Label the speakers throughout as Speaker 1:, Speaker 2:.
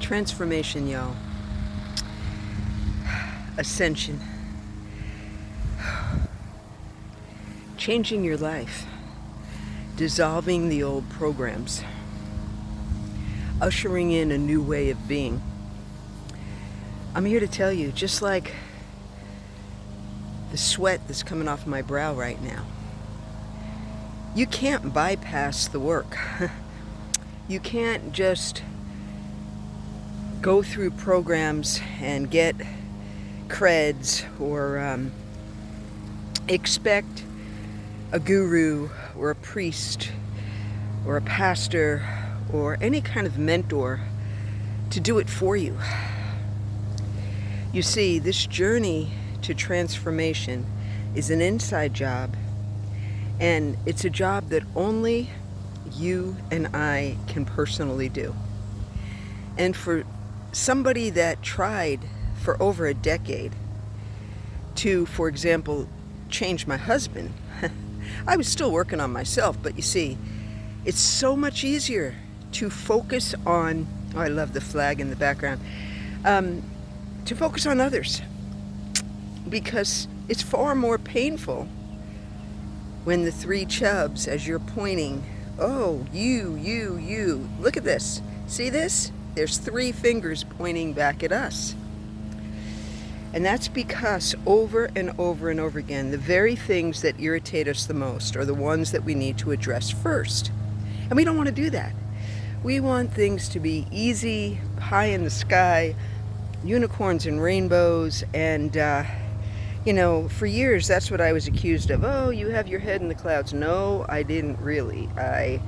Speaker 1: Transformation, y'all. Ascension. Changing your life. Dissolving the old programs. Ushering in a new way of being. I'm here to tell you, just like the sweat that's coming off my brow right now, you can't bypass the work. You can't just go through programs and get creds or expect a guru or a priest or a pastor or any kind of mentor to do it for you. You see, this journey to transformation is an inside job, and it's a job that only you and I can personally do. And for somebody that tried for over a decade to, for example, change my husband, I was still working on myself, but you see, it's so much easier to focus on, oh, I love the flag in the background, to focus on others, because it's far more painful when the three chubs, as you're pointing, oh, you, look at this, see this? There's three fingers pointing back at us. And that's because over and over and over again, the very things that irritate us the most are the ones that we need to address first. And we don't want to do that. We want things to be easy, pie in the sky, unicorns and rainbows, and for years that's what I was accused of. Oh, you have your head in the clouds. No, I didn't really. I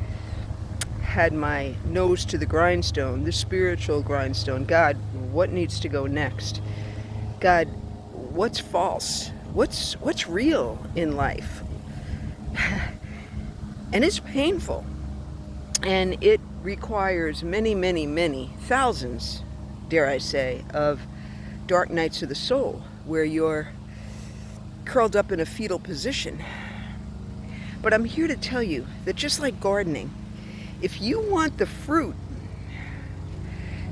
Speaker 1: had my nose to the grindstone, the spiritual grindstone. God, what needs to go next? God, what's false? What's real in life? And it's painful. And it requires many thousands, dare I say, of dark nights of the soul where you're curled up in a fetal position. But I'm here to tell you that just like gardening, if you want the fruit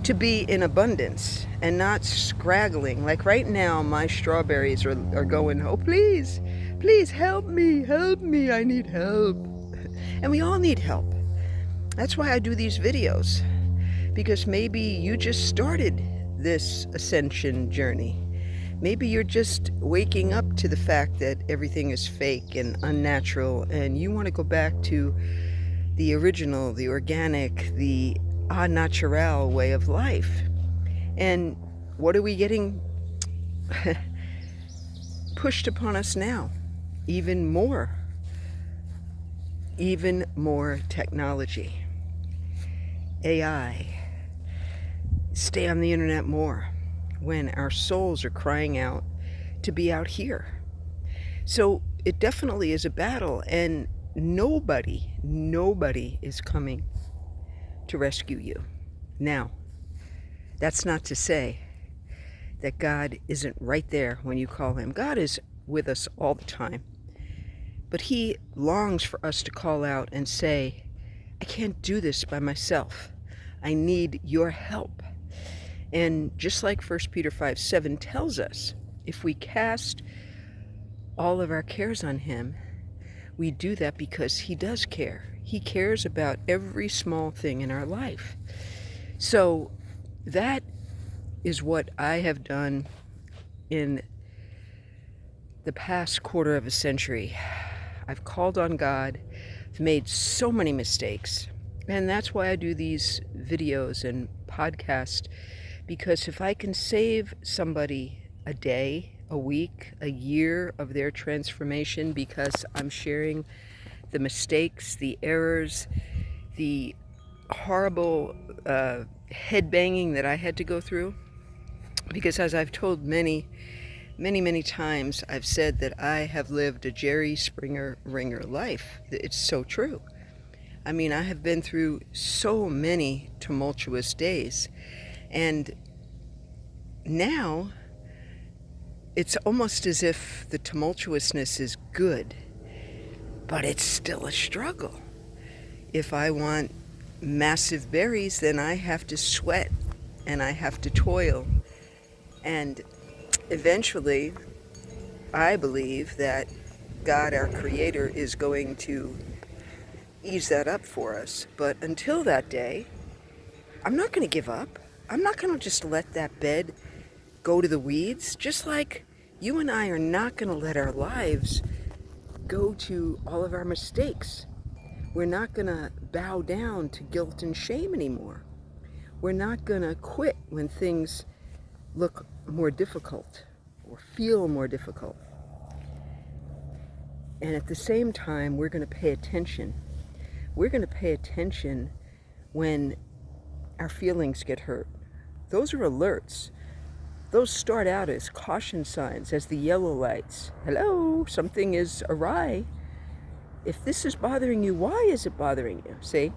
Speaker 1: to be in abundance and not scraggling, like right now my strawberries are going, oh please help me, I need help. And we all need help. That's why I do these videos, because maybe you just started this ascension journey. Maybe you're just waking up to the fact that everything is fake and unnatural, and you want to go back to the original, the organic, the au naturel way of life. And what are we getting pushed upon us now? Even more technology. AI. Stay on the internet more when our souls are crying out to be out here. So it definitely is a battle, and nobody is coming to rescue you. Now, that's not to say that God isn't right there when you call him. God is with us all the time. But he longs for us to call out and say, I can't do this by myself. I need your help. And just like 1 Peter 5:7 tells us, if we cast all of our cares on him, we do that because he does care. He cares about every small thing in our life. So that is what I have done in the past quarter of a century. I've called on God. I've made so many mistakes. And that's why I do these videos and podcasts, because if I can save somebody a day, a week, a year of their transformation, because I'm sharing the mistakes, the errors, the horrible headbanging that I had to go through. Because as I've told many times, I've said that I have lived a Jerry Springer ringer life. It's so true. I mean, I have been through so many tumultuous days. And now it's almost as if the tumultuousness is good, but it's still a struggle. If I want massive berries, then I have to sweat and I have to toil. And eventually, I believe that God, our Creator, is going to ease that up for us. But until that day, I'm not going to give up. I'm not going to just let that bed go to the weeds, just like you and I are not going to let our lives go to all of our mistakes. We're not going to bow down to guilt and shame anymore. We're not going to quit when things look more difficult or feel more difficult. And at the same time, we're going to pay attention. We're going to pay attention when our feelings get hurt. Those are alerts. Those start out as caution signs, as the yellow lights. Hello, something is awry. If this is bothering you, why is it bothering you? See?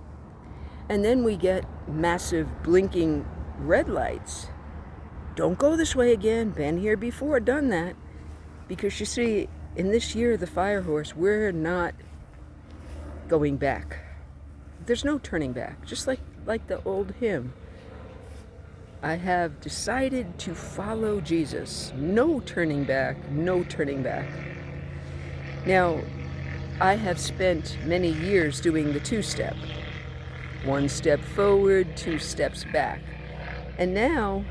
Speaker 1: And then we get massive blinking red lights. Don't go this way again. Been here before, done that. Because you see, in this year of the fire horse, we're not going back. There's no turning back. Just like the old hymn. I have decided to follow Jesus. No turning back, no turning back. Now, I have spent many years doing the two-step. 1 step forward, 2 steps back. And now,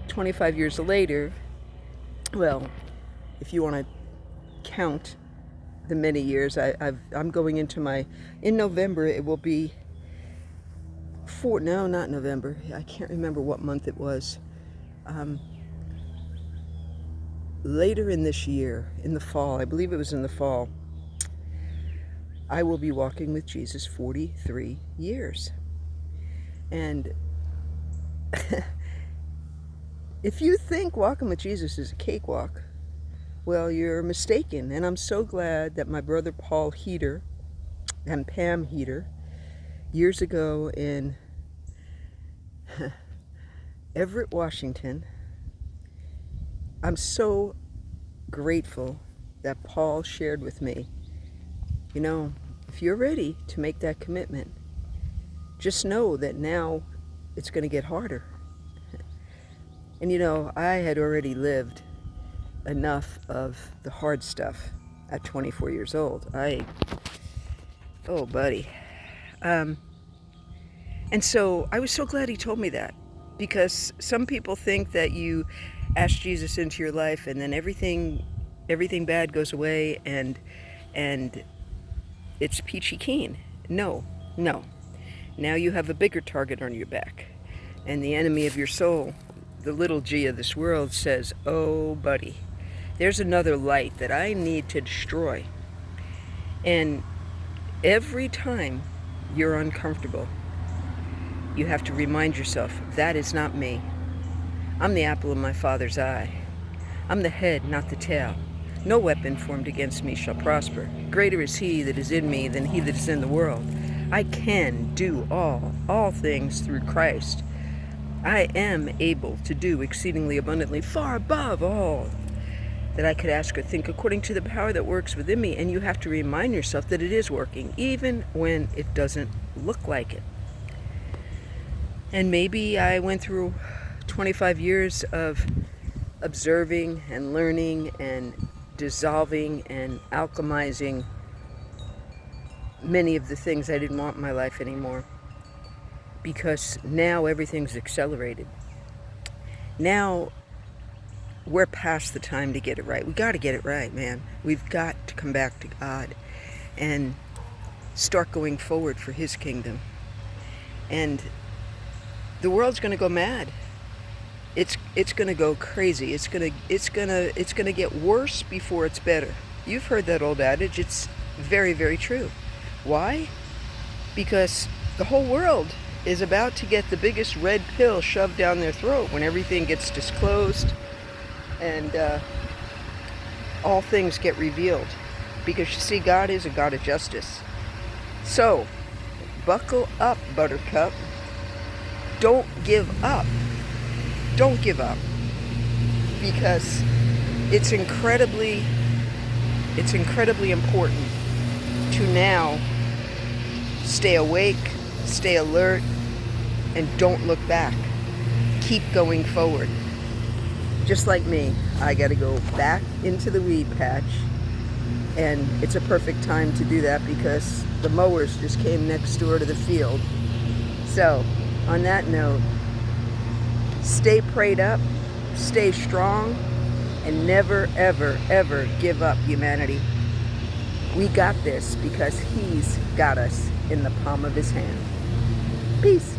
Speaker 1: 25 years later, well, if you want to count the many years, I'm going into in November, it will be no, not November. I can't remember what month it was. Later in this year, in the fall, I believe it was in the fall, I will be walking with Jesus 43 years. And if you think walking with Jesus is a cakewalk, well, you're mistaken. And I'm so glad that my brother Paul Heater and Pam Heater, years ago in Everett, Washington, I'm so grateful that Paul shared with me, you know, if you're ready to make that commitment, just know that now it's going to get harder. And you know, I had already lived enough of the hard stuff at 24 years old. Oh buddy. And so I was so glad he told me that, because some people think that you ask Jesus into your life and then everything bad goes away and it's peachy keen. No. Now you have a bigger target on your back. And the enemy of your soul, the little g of this world, says, oh buddy, there's another light that I need to destroy. And every time you're uncomfortable, you have to remind yourself, that is not me. I'm the apple of my Father's eye. I'm the head, not the tail. No weapon formed against me shall prosper. Greater is he that is in me than he that is in the world. I can do all things through Christ. I am able to do exceedingly abundantly, far above all that I could ask or think, according to the power that works within me. And you have to remind yourself that it is working, even when it doesn't look like it. And maybe I went through 25 years of observing and learning and dissolving and alchemizing many of the things I didn't want in my life anymore, because now everything's accelerated. Now we're past the time to get it right. We got to get it right, man. We've got to come back to God and start going forward for his kingdom. And the world's going to go mad. It's going to go crazy. It's going to get worse before it's better. You've heard that old adage. It's very, very true. Why? Because the whole world is about to get the biggest red pill shoved down their throat when everything gets disclosed and all things get revealed. Because you see, God is a God of justice. So, buckle up, Buttercup. Don't give up. Don't give up. Because it's incredibly important to now stay awake, stay alert, and don't look back. keep going forward. Just like me, I got to go back into the weed patch, and it's a perfect time to do that because the mowers just came next door to the field. So, on that note, stay prayed up, stay strong, and never, ever, ever give up, humanity. We got this because He's got us in the palm of His hand. Peace.